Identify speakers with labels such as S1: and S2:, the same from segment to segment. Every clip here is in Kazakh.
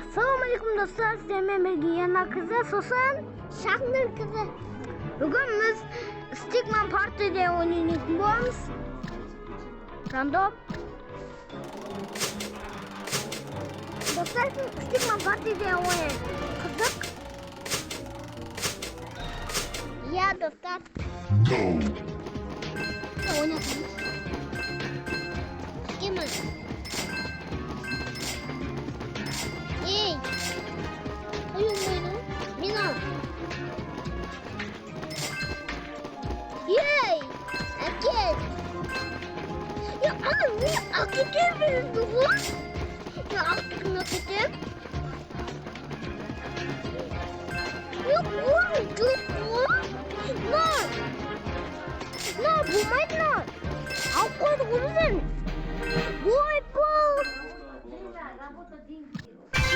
S1: Ассалаумағалейкум достар, сіздермен бірге Яна қызы, сосын Шахнur қызы. Бүгін біз stickman партиде ойнайтын боламыз. Рандом. Достар, stickman партиде ойнайтын қызық. Я, достар. Ойнатамыз. Stickman. Ей! Ой-ой-ой, мина! Ей! Әкет! Я ана, мен әкетем берді ғой? Я әкетем. Я қойым жоқ ғой? На, болмайды на! Алып қойды ғой бізден! Ой, бұл!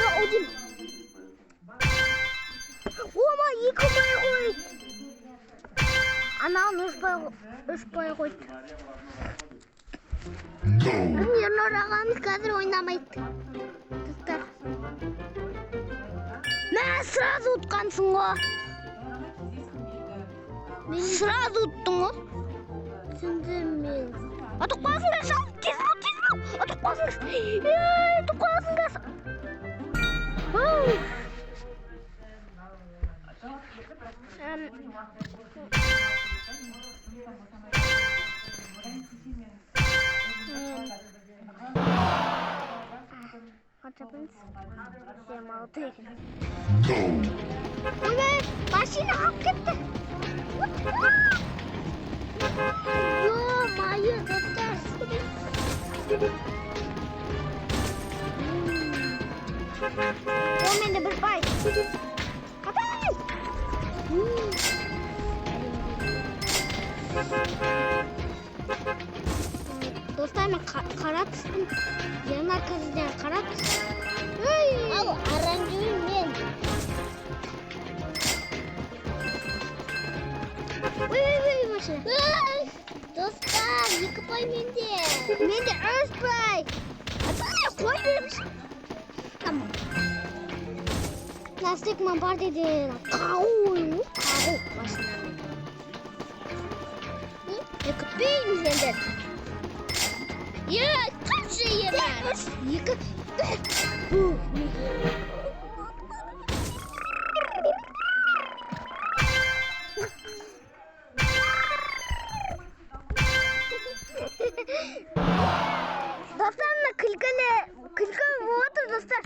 S1: На, один! Ома, екі бай қойды! Анауын үш бай қойды. Ернар ағамыз қазір ойнамайды. Достар. Мә, сразу ұтқансың ғой. Сразу ұттың ғой. Сенде мен. Атып қаласың қашан? Тез бол. Атып қаласың. Атып қаласың қашан. Машина алып кетті. Ё-моё, достар. Ол менде бір бай. Қатай! Достар, мен қара түстім. Ернар қазірден қара түстім. Ал, оранжевый мен. Ой, машина. Достар, екі бай менде. Менде үш бай. Аталай, қой беріпші. Stickman partide қағу машинамен. Күтпейміз енді. Қанша ері? Екі. Достарына күлкі отыр, достар.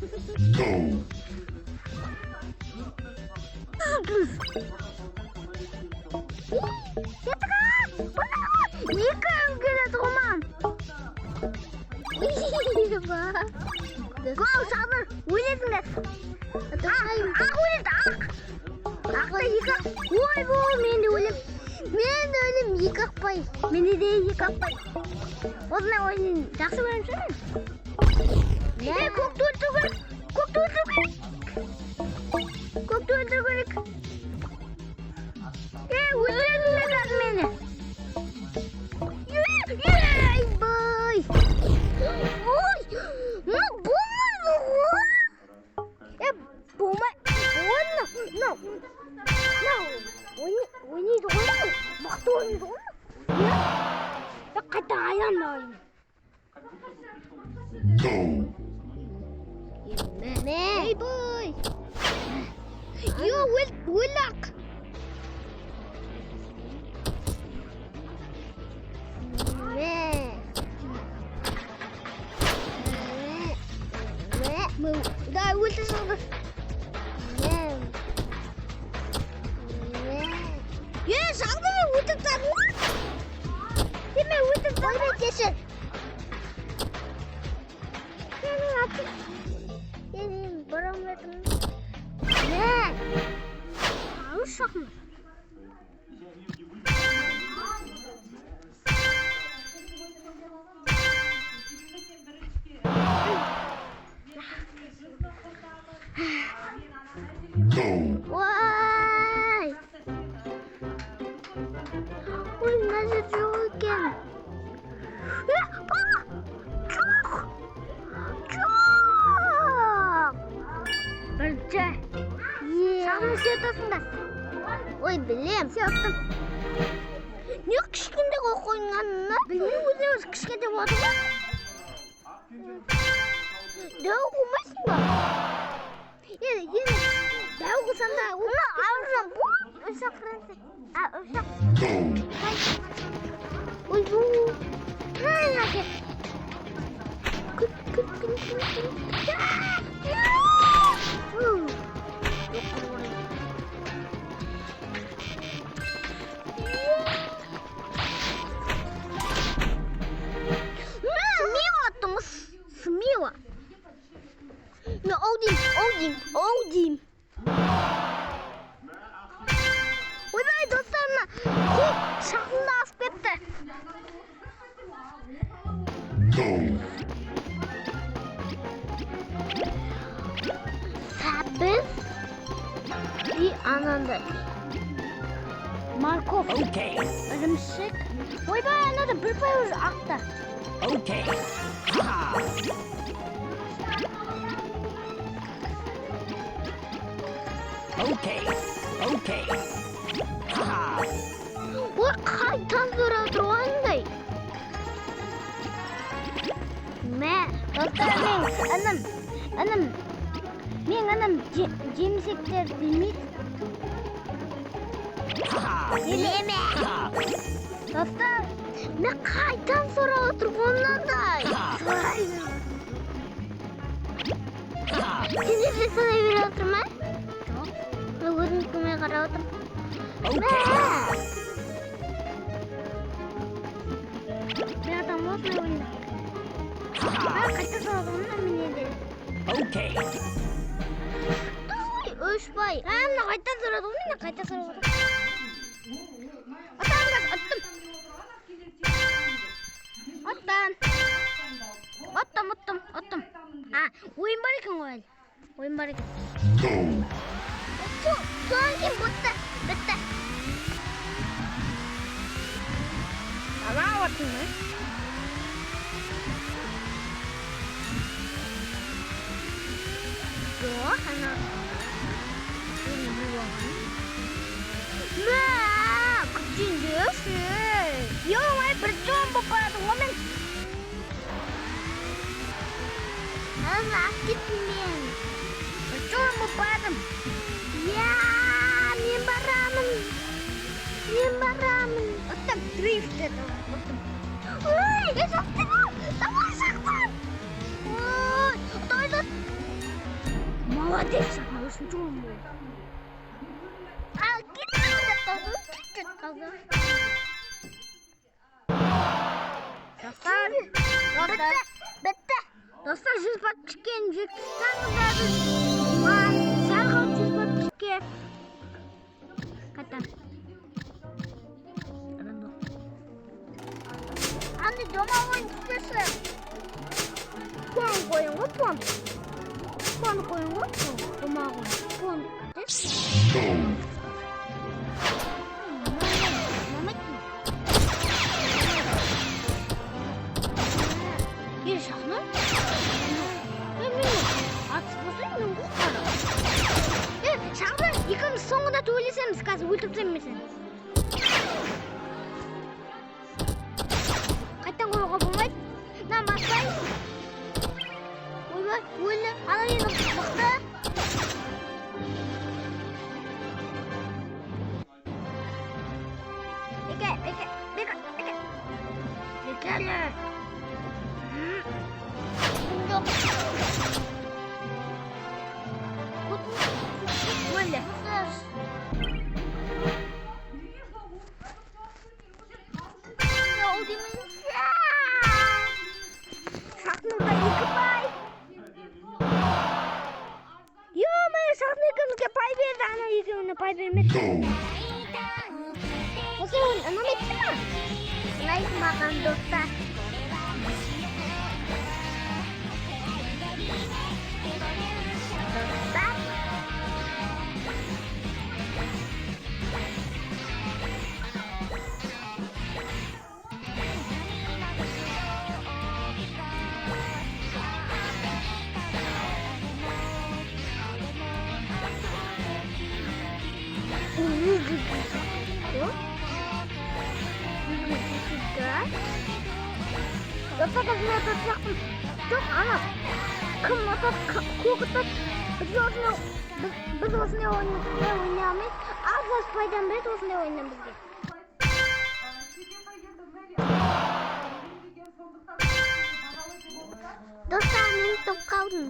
S1: Екі өзгереді ғыман. Гол, Шахнur, ойнесіңдер. Ақ ойнеді, ақ. Ақта екі. Ой, бол, мен де өлем. Екі ақпай. Менде де екі ақпай. Осындай ойнын жақсы көрем шын. Көкті өлтіру керек. Көкті өлтіру керек. Өлтіріңдер қазір мені. Ей, бай. Ой, мұны болмайды ғой. Болмайды. Ойнайды ғой. Мықты ойнайды ғой. Қайта аян ойын. Ей, бай. Өлақ. Да, өлті шықты. Шықты өтіп тағы ма? Деме өтіп тағы ма? Кешір. Сенің аты. Сенің бұрым өтім. Алыс Шахнur. Вай! Ой, мына жерде жоқ екен. Жоқ! жағын сүйетасыңдар. Ой, білем. Сүйеттім. Не кішкенде қойғанына? Білмеймін, өзі кішкенде болады ма? Дәу қоймайсың ба? Енді дәу қылсам да, оны ауыржан бұл. Өсақ қырынсың. Өсақ. Ой, әке. Күт. Смело. Ну, Олдим. Ойбай, достарына көп шағында асып кетті. Сәбіз и анандай. Морковь. Ірімшік. Ойбай, анада бір пай уже ақты.
S2: Okay.
S1: Ой, қайтан зора тұрғандай. Достар, мен анам жемсектер білмейді. Елеме. Достар, мен қайтан зора тұрғандай. Сендер де солай бере отыр ма? Мен өзім көмей қарап отырмын. Мен адам осылай ойында. Қайта салғанына менеде. Өшпай. Мына қайтан сұрады ғой, мен қайта сұрап отырмын. Аттым. Ойын бар екен ғой әлі. Ойын бар екен. Соған кейін бітті. Ала отырмын ма? Жоқ, ана. Мә, күтсеңдеші. Ой, бір жон болып барады омен. Ана, кеттім мен. Бір жон болып барадым. Мен барамын. Оттам дрифт еді. Ой, шақтым. Давай шақтым. Ой, тойды. Молодец, очень жон. Бітті. Достар, 100 подписке жеткізсеңіздер. Сәл қалды 100 подписке. Қайта. Анды дома ойын түспесі. Пон қойын ғой, пон. Пон қойын ғой, дома қойын. Пон. Екіміз соңында төйлесеміз, қазір өлтірсем месен. Қайттан қоюға болмайды. Мынан баспай. Ойбай, өлі. Ана енді мықты. Бекәлі. Жоқ. Өлі. Шақныңға 2 пай. Шақның екімізге пай берді, ана екеуіне пай бермеді. Осы ұнамайды ма? Ұнайды маған, достар. атады мен атады сияқтымын. Жоқ, ана кім атады, көк атады. Біз осындай ойнай алмаймыз. Аз пайдан береді осындай ойыннан бізге. Достар, мен топ қалдым.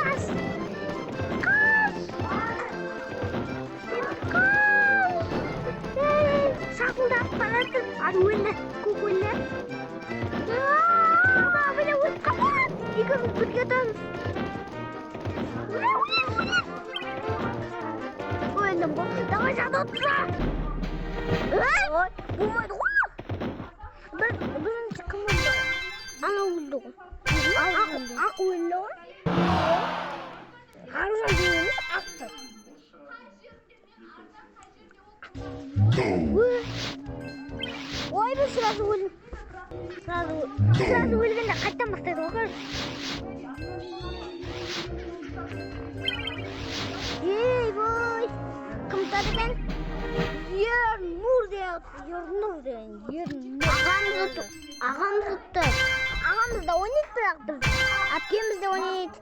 S1: Қас! Шақылдап қалатын. Ады өлі, көк өлі. Міне өт қапат! Екеуміз бірге атамыз. Өлдім ғой. Давай жады отырса. Болмайды ғой. Бірінші кім өлді ғой? Ана өлді ғой. Ақ өлді ғой. Аружан дейміз ақты. Ой, біз сразу өлдім. Сразу өлгенде қайттан бастайды ғой, көрші. Ей, бой! Кім тады екен? Ернұр деген. Ағамыз ұтты. Ағамыз да ойнайды бірақ біз. Әпкеміз де ойнайды.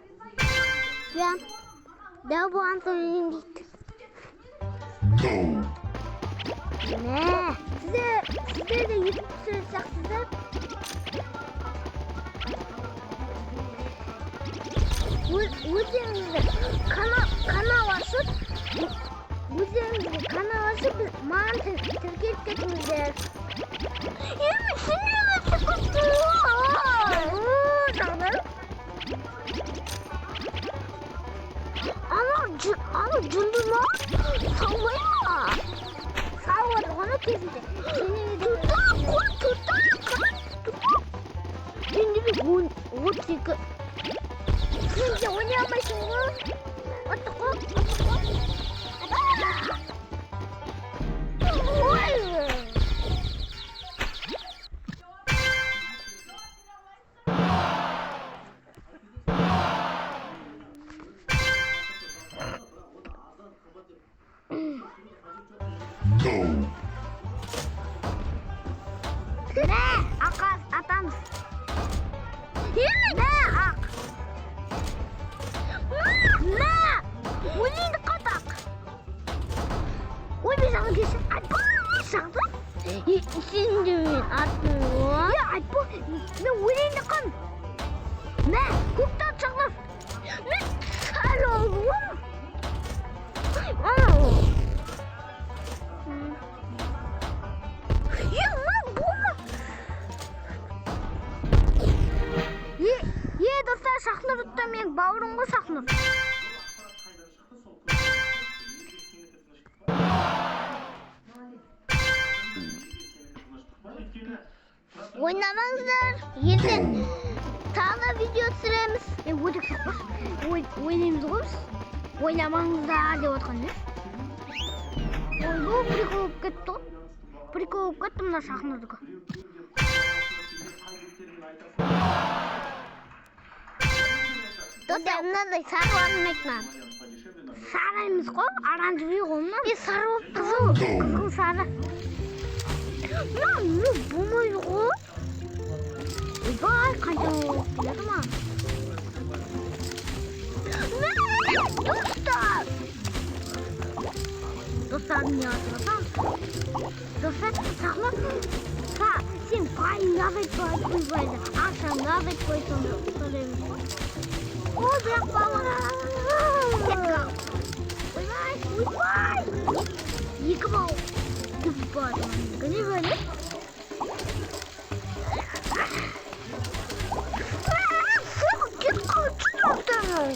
S1: Дәу болған соң ойнайды. Сіздер де ютуб түсіріп сияқтысыздар. Өздеріңізді канал ашып, маған тіркеліп кетіңіздер. Емі, сендер өте көпті. Жағдай. Ана жүнді ма? Саулай ма? Сауады ғана кезінде. Тұтақ. Сендер отсекі. Сен де ойнай алмайсың ғой. Отты қоп. Мә, ақаз атамыз. Мә, ақ. Мә, өлейді қатақ. Ой, мен жағын кешін. Айтпа, не шақты? Сен де мен аттың ғой. Айтпа, мен өлейді қан. Мә, көкті ат шағылар. Мен сәл олуым. Ана ол. Достар, Шахнұр ұтты, мен бауырым ғой Шахнұр. Ойнамаңыздар, ертең тағы видео түсіреміз. Өтік сақпаш, ойнаймыз ғой біз. Ойнамаңыздар деп отқан емес. Ой, бұл прикол болып кетті ғой. Прикол болып кетті мына Шахнұрдікі. Достар, мынандай сары орнамайтын. Сары емес қой, оранжевый ғой мына. Сары болып қызыл сары. Мына болмайды ғой. Ойбай, қанша болып келеді ма? Достар, не атырасам? Достар, Шахнұр, сен пайын азайтпайды, ақшаны азайтпайды сондаймыз ғой. Ой, бірақ балыға. Ойбай. Екі бау. Деп бады. Гіне бөлі. Кет қалды тұқтарың.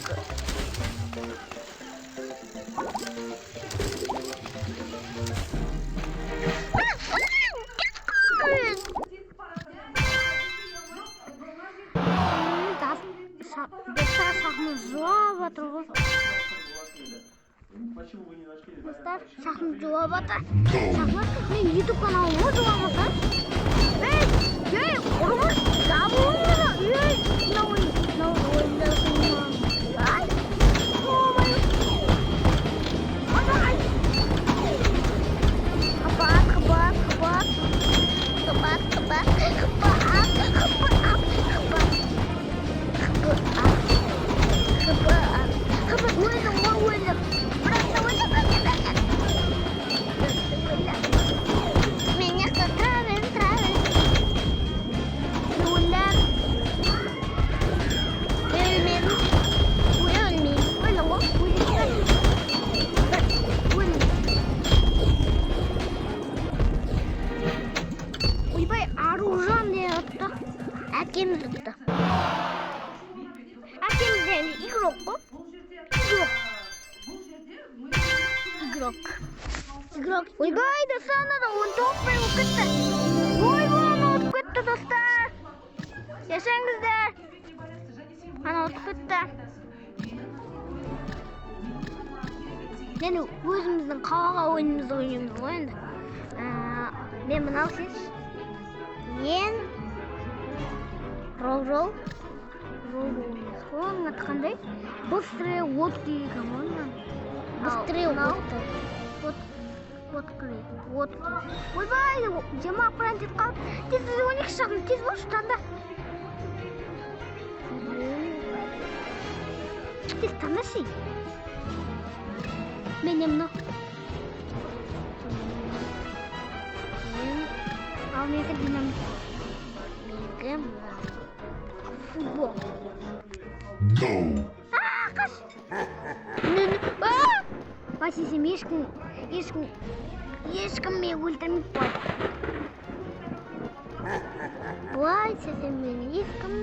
S1: Достар, Шахнұр жауап атыр. Шахнұр, мен YouTube каналыма жауап атыр. Ей, ұрмыз, жабылыңыз. Ей, мынау ойында қоймам. Ай, омай. Ай. Қабат. Сен игрок қой? Игрок. Ойбай, достар, ана 19 болып кетті. Ойбай, ана ұтып кетті, достар. Yaşаңыздар. Ана ұтып кетті. Yani өзіміздің қалаға ойынымызды ойнаймыз ғой енді. Мен мынау сен. Мен Роу. Оның аты қандай? Быстрее водки команда. Быстрее водки. Ойбай, жама апаран тет қалып. Тез 12 шағын, тез бол штанда. Тез тандашы. Мен емно. Ал менікі динамит. Менікі футбол.
S2: No.
S1: Қаш! Басесем ешкім мен өлтірмейді болады. Былай сесем мені ешкім